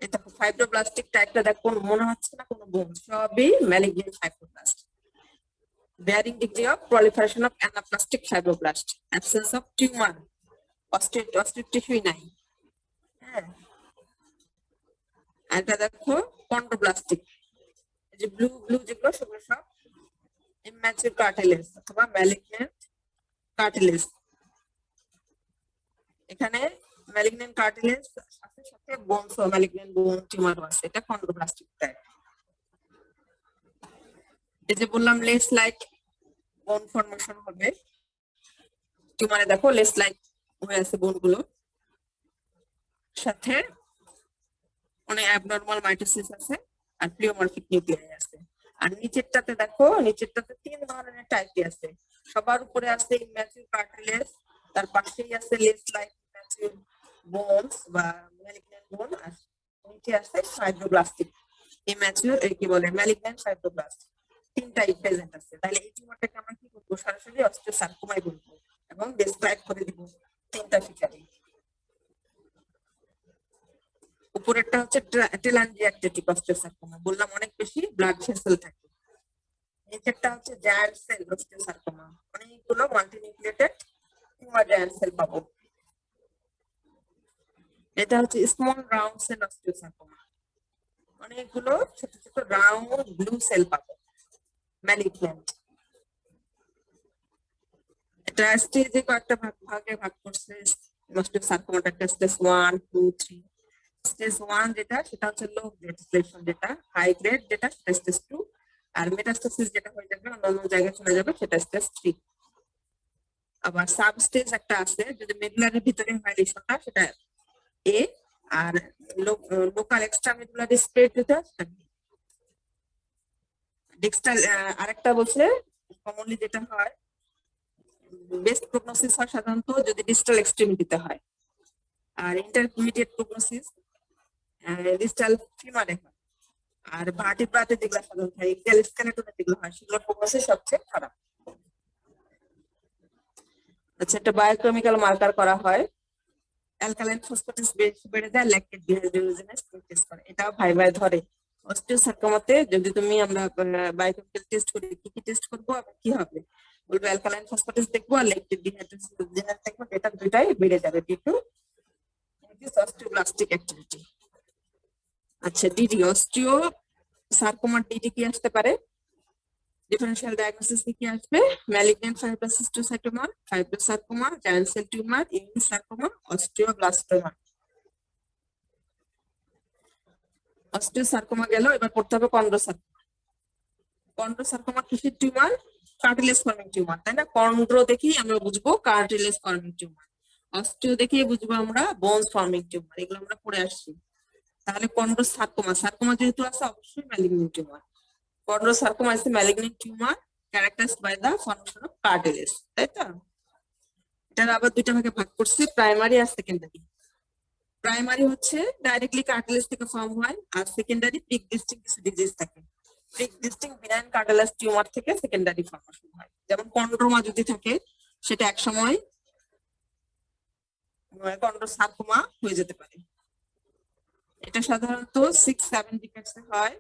এটা ফাইব্রোব্লাস্টিক টাইপটা দেখো মনে হচ্ছে না কোনো বোন, সবই malignant fibroblast. Varying degree of proliferation of anaplastic fibroblast, absence of tumor, osteoid tissue নাই, হ্যাঁ। আর এটা দেখো কন্ড্রোব্লাস্টিক, এই যে ব্লু ব্লু যেগুলো সেগুলো সব ইম্যাচুর কার্টিলেজ অথবা ম্যালিগন্যান্ট কার্টিলেজ। এখানে ম্যালিগন্যান্ট কার্টিলেজ সাথে সাথে বোনস ও ম্যালিগন্যান্ট বোন টিউমারও আছে, এটা কন্ড্রোব্লাস্টিক টাইপ। এই যে বললাম লেস লাইক বোন ফর্মেশন হবে, টিউমারে দেখো লেস লাইক হয়ে আছে বোন গুলো, সাথে অনেক অ্যাবনরমাল মাইটোসিস আছে আর প্লিওমরফিক নিউক্লিয়াই আছে। আর নিচেরটাতে দেখো, নিচেরটাতে তিন ধরনের টাইপই আছে, সবার উপরে আছে ইম্যাচুর কার্টিলেজ, তার পাশেই আছে লেস লাইক ইম্যাচুর বোনস বা ম্যালিগন্যান্ট বোন, আর নিচে আছে ফাইব্রোব্লাস্টিক ইম্যাচুর কি বলে ম্যালিগন্যান্ট ফাইব্রোব্লাস্ট, তিনটাই প্রেজেন্ট আছে। তাহলে এই টিউমারটাকে আমরা কি করবো, সরাসরি অস্টিওসার্কোমাই বলবো এবং ডেসক্রাইব করে দিব তিনটা ফিচারে। উপরেরটা হচ্ছে টেলানজিয়াকটেটিক অস্টিওসার্কোমা, বললাম অনেক বেশি ব্লাড ভেসেল থাকে। নিচেরটা হচ্ছে জায়ান্ট সেল অস্টিওসার্কোমা, অনেকগুলো মাল্টিনিউক্লিয়েটেড টিউমার জায়ান্ট সেল পাবো। এটা হচ্ছে স্মল রাউন্ড সেল অস্টিওসার্কোমা, অনেকগুলো ছোট ছোট রাউন্ড ব্লু সেল পাবো, ম্যালিগন্যান্ট। এটা স্টেজে কয়েকটা ভাগে ভাগ করছে অস্টিওসার্কোমাটা, স্টেজ 1 2 3। স্টেজ 1 যেটা সেটা হচ্ছে লো গ্রেড সেকশন, যেটা হাই গ্রেড যেটা স্টেজ 2, আর মেটাস্টাসিস যেটা হয়ে যাবে অন্য জায়গায় চলে যাবে সেটা স্টেজ 3। আবার সাব স্টেজ একটা আছে, যদি মেডুলারির ভিতরে হয় লিশনটা সেটা এ, আর লোকাল এক্সট্রা মেডুলারি স্প্রেড যেটা সেটা বি। ডিক্সটাল আরেকটা বলছে কমনলি যেটা হয় বেস্ট প্রগনোসিস হয় সাধারণত যদি ডিস্টাল এক্সট্রিমিটিতে হয়, আর ইন্টারমিডিয়েট প্রগনোসিস ডিস্টাল ফিমারে হয়, আর ভার্টিব্রাতে যেগুলো সাধারণত হয় এক্সিয়াল স্কেলেটনে যেগুলো হয় সেগুলোর প্রগনোসিস সবচেয়ে খারাপ। আচ্ছা, একটা বায়োকেমিক্যাল মার্কার করা হয়, অ্যালকালাইন ফসফেটেস বেড়ে যায়, ল্যাকটেট ডিহাইড্রোজেনেজ টেস্ট করে, এটাও ভাই ভাই ধরে। অস্টিওসার্কোমাতে যদি আমরা বায়োকেমিক্যাল টেস্ট করি, কি কি টেস্ট করবো কি হবে, বলবো অ্যালকালাইন ফসফেটেস দেখবো আর ল্যাকটেট ডিহাইড্রোজেনেজ দেখবো, এটা দুটাই বেড়ে যাবে ডিউ টু অস্টিওব্লাস্টিক অ্যাক্টিভিটি। আচ্ছা, ডিডি অস্টিওসার্কোমা ডিডি কি আসতে পারে, ডিফারেন্সিয়াল ডায়াগনোসিস কি আসবে, malignant fibrohistiocytoma, fibrosarcoma, giant cell tumour, immunosarcoma, osteoblastoma. Osteosarcoma গেল, এবার পড়তে হবে কন্ড্রোসার্কোমা। কন্ড্রোসার্কোমা কিসের টিউমার, কার্টিলেজ ফর্মিং টিউমার, তাই না? কন্ড্রো দেখেই আমরা বুঝবো কার্টিলেজ ফর্মিং টিউমার, অস্টিও দেখেই বুঝবো আমরা বোনস ফর্মিং টিউমার, এগুলো আমরা পড়ে আসছি। তাহলে কন্ড্রো সার্কোমা, সার্কোমা যেহেতু আছে অবশ্যই malignant tumour. Chondro sarcoma is a malignant tumor characterized by the formation of cartilage, তাই তো? এটার আবার দুইটা ভাগে ভাগ করছি, প্রাইমারি আর সেকেন্ডারি। প্রাইমারি হচ্ছে ডাইরেক্টলি কার্টিলেজ থেকে ফর্ম হয়, আর সেকেন্ডারি প্রি এক্সিস্টিং কিছু ডিজিজ থাকে। Pre existing benign cartilage tumour থেকে সেকেন্ডারি ফর্মেশন হয়। যেমন কন্ড্রোমা যদি থাকে সেটা একসময় কন্ড্রোসার্কোমা হয়ে যেতে পারে। এটা সাধারণত 6-7 ডিকেটসে হয়,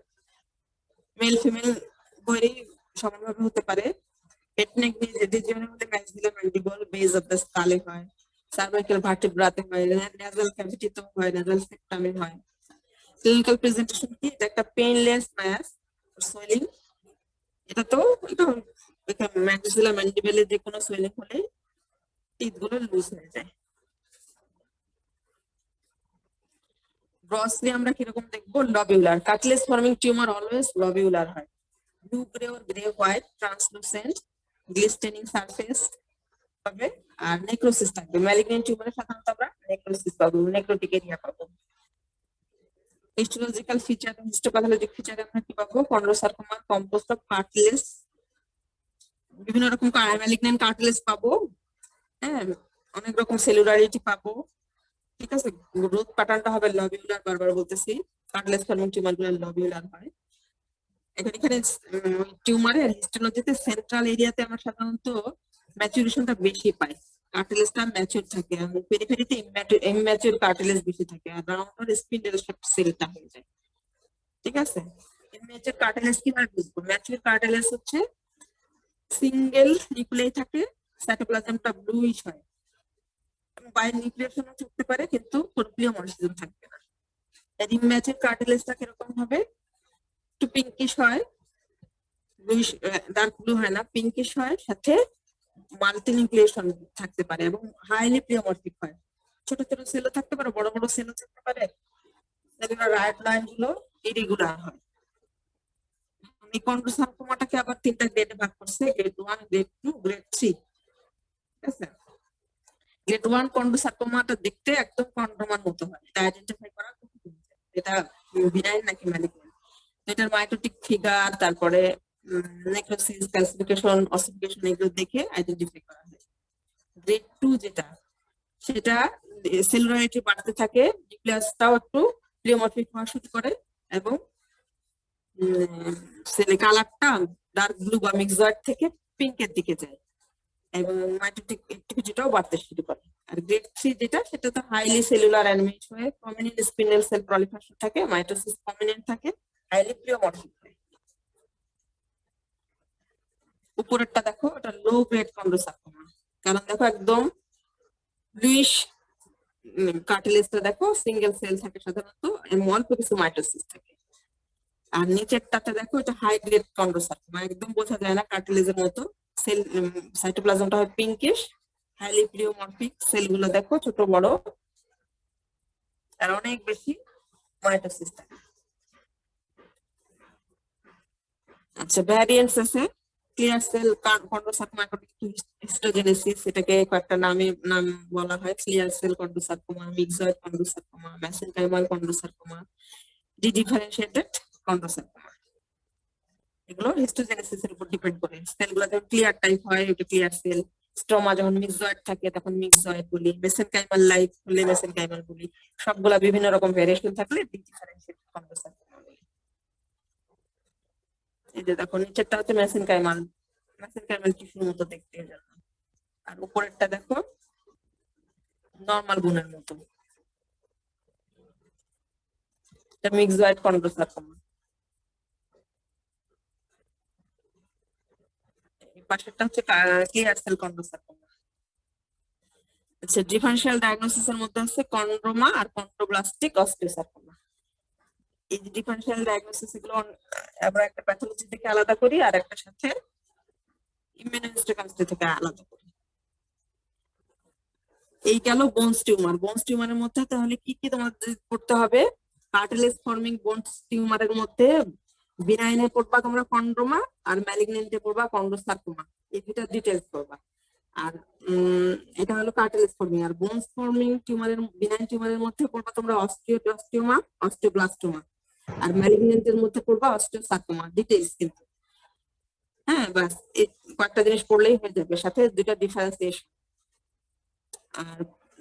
মেল ফিমেল উভয়েরই সমানভাবে হতে পারে। এথনিক ডিজিজনের মধ্যে ম্যাক্সিলার ম্যান্ডিবল, বেস অফ দ্য স্কালে হয়, সার্ভাইকাল ভার্টিব্রাতে হয়, নেজাল ক্যাভিটিতে হয়, নেজাল সেপ্টামে হয়। ক্লিনিক্যাল প্রেজেন্টেশন কি? এটা একটা পেইনলেস মাস সোয়েলিং। এটা ম্যাক্সিলার ম্যান্ডিবলে যে কোনো সোয়েলিং হলে টিথ গুলো লুজ হয়ে যায়। গ্রসলি আমরা কিরকম দেখবো? Lobular. Cartilage forming tumour always lobular হয়। Blue grey or grey white, translucent, glistening surface হবে, আর নেক্রোসিস থাকবে। ম্যালিগন্যান্ট টিউমারে সাধারণত আমরা নেক্রোসিস পাবো, নেক্রোটিক এরিয়া পাবো। হিস্টোলজিক্যাল ফিচার, হিস্টোপ্যাথোলজিক ফিচারে আমরা কি পাবো? কন্ড্রোসার্কোমা কম্পোস্ট অফ কার্টিলেজ, বিভিন্ন রকম ম্যালিগন্যান্ট কার্টিলেজ পাবো, হ্যাঁ, অনেক রকম সেলুলারিটি পাবো, ঠিক আছে। গ্রোথ প্যাটার্নটা হবে লবিউলার, বারবার বলতেছি কার্টিলেজ ফর্মিং টিউমার গুলো লবিউলার হয়। এখানে টিউমারের হিস্টোলজিতে সেন্ট্রাল এরিয়াতে আমরা সাধারণত ম্যাচুরেশনটা বেশি পাই, কার্টিলেজটা ম্যাচিউর থাকে, আর পেরিফেরিতে ইম্যাচিউর কার্টিলেজ বেশি থাকে, আর রাউন্ড স্পিন্ডেল সেলটা হয়ে যায়, ঠিক আছে। ইম্যাচিউর কার্টিলেজ কিভাবে বুঝবো? ম্যাচিউর কার্টিলেজ হচ্ছে সিঙ্গেল নিউক্লিয়াই থাকে, সাইটোপ্লাজমটা ব্লুইশ হয়, বাই নিউক্লিয়েশনও থাকতে পারে কিন্তু প্লিওমরফিজম থাকবে না। আর ইম্যাচিউর কার্টিলেজটা কিরকম হবে? একটু পিঙ্কিশ হয়, ব্লুইশ, ডার্ক ব্লু হয় না, পিঙ্কিশ হয়, সাথে মাল্টিনিউক্লিয়েশন থাকতে পারে এবং হাইলি প্লিওমরফিক হয়। ছোট ছোট সেলও থাকতে পারে, বড় বড় সেলও থাকতে পারে। রাইট লাইন গুলো ইরেগুলার হয়। এই কন্ড্রোসার্কোমাটাকে আবার 3টা গ্রেডে ভাগ করছে, গ্রেড 1, গ্রেড 2, গ্রেড 3, ঠিক আছে। গ্রেড 1 কন্ড্রোসার্কোমাটা দেখতে একদম কন্ড্রোমার মতো হয়, এটা আইডেন্টিফাই করা খুব সহজ। এটা বিনাইন নাকি ম্যালিগন্যান্ট, এটার মাইটোটিক ফিগার, তারপরে নেক্রোসিস, ক্যালসিফিকেশন, অসিফিকেশন এগুলো দেখে আইডেন্টিফাই করা হয়। গ্রেড 2 যেটা, সেটা সেলুলারিটি বাড়তে থাকে, নিউক্লিয়াসটাও একটু প্লিওমরফিক হওয়া শুরু করে, এবং সেলে কালারটা ডার্ক ব্লু বা মিক্সড থেকে পিঙ্কের দিকে যায়, এবং মাইটোটিক অ্যাক্টিভিটিটাও বাড়তে শুরু করে। আর গ্রেড 3 যেটা, সেটা তো হাইলি সেলুলার অ্যানিমেট হয়ে প্রমিনেন্ট স্পিন্ডেল সেল প্রলিফারেশন থাকে, মাইটোসিস প্রমিনেন্ট থাকে, হাইলি প্লিওমরফিক হয়। উপরেরটা দেখো, এটা লো গ্রেড কন্ড্রোসার্কোমা, কারণ দেখো একদম ব্লুইশ কার্টিলেজটা দেখো সিঙ্গেল সেল থাকে সাধারণত, এবং অল্প কিছু মাইটোসিস থাকে। আর নিচেরটাতে দেখো, এটা হাই গ্রেড কন্ড্রোসার্কোমা, একদম বোঝা যায় না কার্টিলেজের মতো, সেল সাইটোপ্লাজমটা হয় পিঙ্কিশ, হাইলি প্লিওমরফিক, সেলগুলো দেখো ছোট বড়, আর অনেক বেশি মাইটোসিস থাকে। আচ্ছা, ভ্যারিয়েন্টস আছে। ক্লিয়ার সেল কন্ড্রোসার্কোমা হিস্টোজেনেসিস, এটাকে কয়েকটা নাম বলা হয়। Clear cell chondrosarcoma, mixed chondrosarcoma, mesenchymal chondrosarcoma, differentiated chondrosarcoma. এগুলো হিস্টোজেনেসিস এর উপর ডিপেন্ড করে। সেলগুলো যখন ক্লিয়ার টাইপ হয় ওটা ক্লিয়ার সেল, স্ট্রোমা যখন মিক্সড থাকে তখন মিক্সড বলি, মেসেনকাইমাল লাইক হলে মেসেনকাইমাল বলি। সবগুলা বিভিন্ন রকম ভেরিয়েশন থাকলে ডিফারেন্সিয়েটেড কন্ড্রোসার্কোমা বলি। এই যে দেখো, নিচেরটা হচ্ছে মেসেনকাইমাল, মেসেনকাইমাল টিস্যুর মতো দেখতে এজন্য। আর উপরেরটা দেখো নরমাল বোনের মতো, এটা মিক্সড কন্ড্রোসার্কোমা। পাশেরটা হচ্ছে ক্লিয়ার সেল কন্ড্রোসার্কোমা। আচ্ছা, ডিফারেনশিয়াল ডায়াগনোসিস এর মধ্যে আছে কন্ড্রোমা আর কন্ড্রোব্লাস্টিক অস্টিওসার্কোমা। এই যে ডিফারেনশিয়াল ডায়াগনোসিস, এগুলো আমরা একটা প্যাথোলজি থেকে আলাদা করি, আর একটা সাথে ইমিউনোহিস্টোকেমিস্ট্রি থেকে আলাদা করি। এই গেল বোনস টিউমার। বোনস টিউমারের মধ্যে তাহলে কি কি তোমাদের পড়তে হবে? কার্টিলেজ ফর্মিং বোনস টিউমারের মধ্যে বিনাইনে পড়বা তোমরা কন্ড্রোমা, আর ম্যালিগনেন্টে পড়বা কন্ড্রোসার্কোমা। এই দুটা ডিটেলস পড়বা। আর এটা হলো কার্টিলেজ ফর্মিং। আর বোনস ফর্মিং টিউমারের, বিনাইন টিউমারের মধ্যে পড়বা তোমরা অস্টিওমা, অস্টিওব্লাস্টোমা। আর ম্যালিগনেন্টের মধ্যে পড়বা অস্টিওসার্কোমা। ডিটেলস কিন্তু, হ্যাঁ বাস এই কয়েকটা জিনিস পড়লেই হয়ে যাবে, সাথে দুটা ডিফারেন্সিয়েশন। আর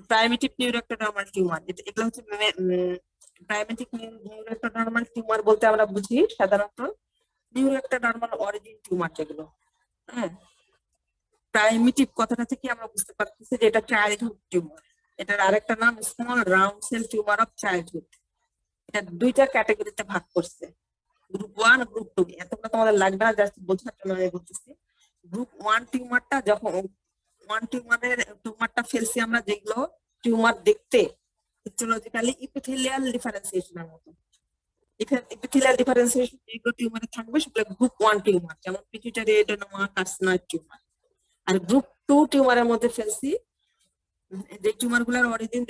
প্রাইমেটিভ নিউরোএক্টোডার্মাল টিউমার, এগুলো হচ্ছে প্রাইমেটিভ নিউরোএক্টোডার্মাল টিউমার বলতে আমরা বুঝি সাধারণত নিউরোএক্টোডার্মাল অরিজিন টিউমার যেগুলো। হ্যাঁ, প্রাইমেটিভ কথাটা থেকে আমরা বুঝতে পারতেছি যে এটা চাইল্ডহুড টিউমার। এটার আরেকটা নাম small round cell tumour of childhood. এটা দুইটা ক্যাটাগরিতে ভাগ করছে, গ্রুপ 1 গ্রুপ 2। এতটা তোমাদের লাগবে না, জাস্ট বোঝার জন্য আমি বলতেছি। গ্রুপ 1 টিউমারটা যখন টিউমারটা ফেলছি আমরা, যেগুলো টিউমার দেখতে হিস্টোলজিক্যালি ইপিথেলিয়াল ডিফারেন্সিয়েশনের মতো, ইপিথেলিয়াল ডিফারেন্সিয়েশন যেগুলো টিউমারে থাকবে সেগুলো গ্রুপ 1 টিউমার, যেমন পিটুইটারি এডেনোমা, কার্সিনয়েড টিউমার। আর গ্রুপ 2 টিউমারের মধ্যে ফেলছি যে টিউমার গুলোর অরিজিন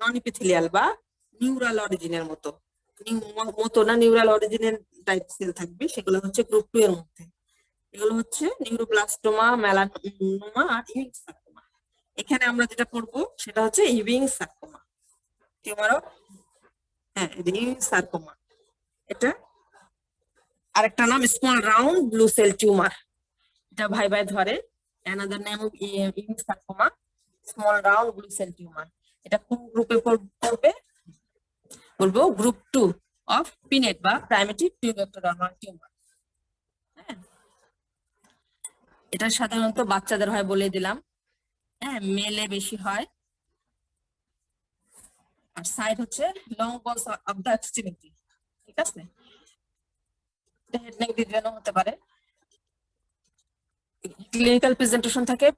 নন ইপিথেলিয়াল বা নিউরাল অরিজিনের মতো, নিউরাল অরিজিনের টাইপ সেল থাকবে, সেগুলো হচ্ছে গ্রুপ 2 এর মধ্যে। এগুলো হচ্ছে নিউরোব্লাস্টোমা, মেলানোমা আর ইউইং সার্কোমা। এখানে আমরা যেটা পড়বো সেটা হচ্ছে ইউইং সার্কোমা টিউমার। হ্যাঁ, ইউইং সার্কোমা, এটা আরেকটা নাম small round blue cell tumour. এটা ভাই ভাই ধরে another name of Ewing sarcoma, small round blue cell tumour. এটা কোন গ্রুপে পড়বে? বলবো গ্রুপ 2 অফ পিনেট বা প্রাইমেটিভ নিউরোএক্টোডার্মাল টিউমার। হ্যাঁ, এটা সাধারণত বাচ্চাদের হয় বলে দিলাম। হ্যাঁ, মেলে বেশি হয়। আর সাইড হচ্ছে long bones of the extremity. ঠিক আছে, এটা হেড নেক ডিজাইনও হতে পারে। ক্লিনিক্যাল প্রেজেন্টেশন থাকে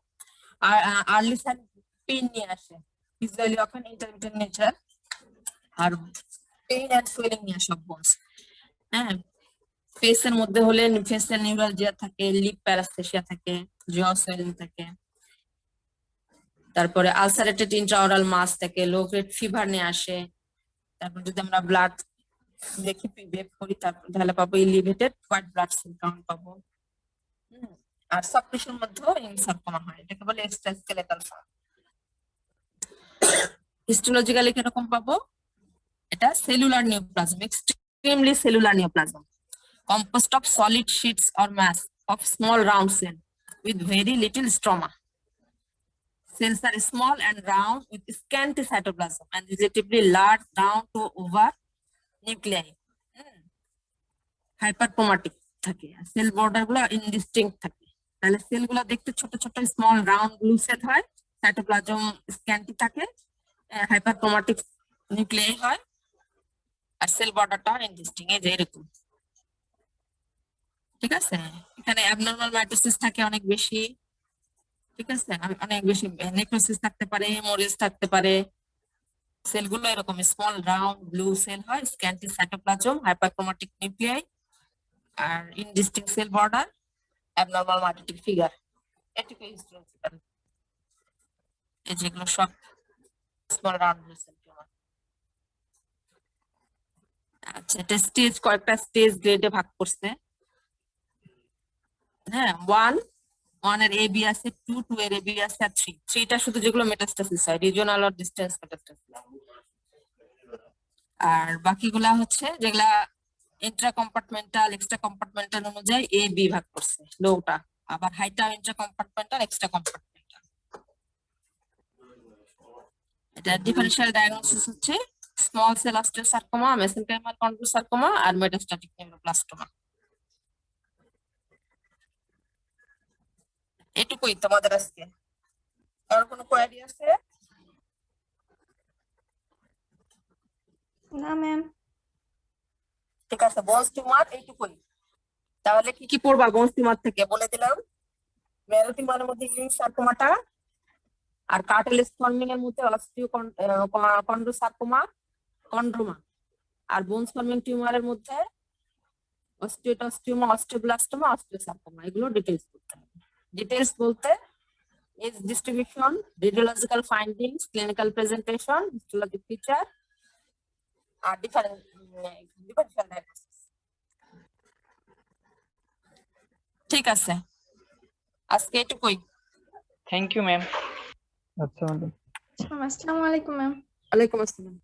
আর আর্লি সাইন পেইন নিয়ে আসে, ইউজুয়ালি অফেন ইন্টারমিটেন্ট নেচার, আর পেইন এন্ড সুয়েলিং নিয়ে আসে বোনস। হ্যাঁ, ফেসের মধ্যে হলে ফেসের নিউরালজিয়া থাকে, লিপ প্যারাস্থেসিয়া থাকে, জ সুয়েলিং থাকে, তারপরে আলসারেটেড ইন্ট্রাঅরাল মাস থাকে, লো গ্রেড ফিভার নিয়ে আসে। তারপর যদি আমরা ব্লাড দেখি বের করি তাহলে পাবো elevated white blood cell count পাবো। আর সাবটিউশন মধ্যেও ইনসার্কোমা হয়, এটাকে বলে এক্সট্রাস্কেলেটাল ফর্ম। হিস্টোলজিক্যালি কিরকম পাবো? এটা cellular neoplasm, extremely cellular neoplasm, composed of solid sheets or mass of small round cell with very little stroma. Cells are small and round with scanty cytoplasm and relatively large down to over nuclei. Hyperchromatic থাকে, sell border গুলো ইনডিস্টিংক্ট থাকে। তাহলে sell গুলো দেখতে ছোট ছোট small round blue cell হয়, cytoplasm scanty থাকে, হাইপারক্রোমাটিক নিউক্লিয়াই হয়, আর সেল বর্ডারটা ইনডিস্টিং, এই যে এরকম। ঠিক আছে, এখানে অ্যাবনরমাল মাইটোসিস থাকে অনেক বেশি। ঠিক আছে, অনেক বেশি নেক্রোসিস থাকতে পারে, হেমোরেজ থাকতে পারে। সেলগুলো এরকম স্মল রাউন্ড ব্লু সেল হয়, স্ক্যান্টি সাইটোপ্লাজম, হাইপারক্রোমাটিক নিউক্লিয়াই, আর indistinct cell border, abnormal mitotic figure. এটুকু হিস্টোলজিক্যাল, এই যেগুলো সব small round blue cell tumour. আচ্ছা, এটা স্টেজ, কয়েকটা স্টেজ গ্রেডে ভাগ করছে। হ্যাঁ, 1 এর এবি আছে, 2 এর এবি আছে, আর 3টা শুধু যেগুলো মেটাস্টাসিস হয়, রিজিওনাল আর ডিস্টেন্স মেটাস্টাসিস। আর বাকিগুলা হচ্ছে যেগুলা ইন্ট্রা কম্পার্টমেন্টাল, এক্সট্রা কম্পার্টমেন্টাল অনুযায়ী এ বি ভাগ করছে লোটা, আবার হাইটা ইন্ট্রা কম্পার্টমেন্টাল, এক্সট্রা কম্পার্টমেন্টাল। এটা ডিফারেনশিয়াল ডায়াগনোসিস হচ্ছে স্মল সেল অস্টিওসার্কোমা, মেসেনকাইমাল কন্ড্রোসার্কোমা আর মেটাস্ট্যাটিক নিউরোব্লাস্টোমা। এটুকুই তোমাদের আজকে। আর কোনো কোয়েরি আছে? না ম্যাম। ঠিক আছে, বোনস টিউমার এইটুকুই। তাহলে কি কি পড়বা বোনস টিউমার থেকে বলে দিলাম। মেরো টিউমারের মধ্যে ইউইং সার্কোমাটা, আর কার্টিলেজ ফর্মিং এর মধ্যে কন্ড্রোসার্কোমা, কন্ড্রোমা। আর বোনস ফর্মিং টিউমারের মধ্যে অস্টিওটাস্টিওমা, অস্টিওব্লাস্টোমা, অস্টিওসার্কোমা। এগুলো ডিটেইলস করতে হবে। ডিটেইলস বলতে age distribution, radiological findings, clinical presentation, histologic feature, আর ডিফারেন্সিয়াল ডায়াগনোসিস। ঠিক আছে, আজকে এটুকুই। Thank you ma'am. আচ্ছা ম্যাডাম। আসসালামু আলাইকুম ম্যাম। ওয়ালাইকুম আসসালাম।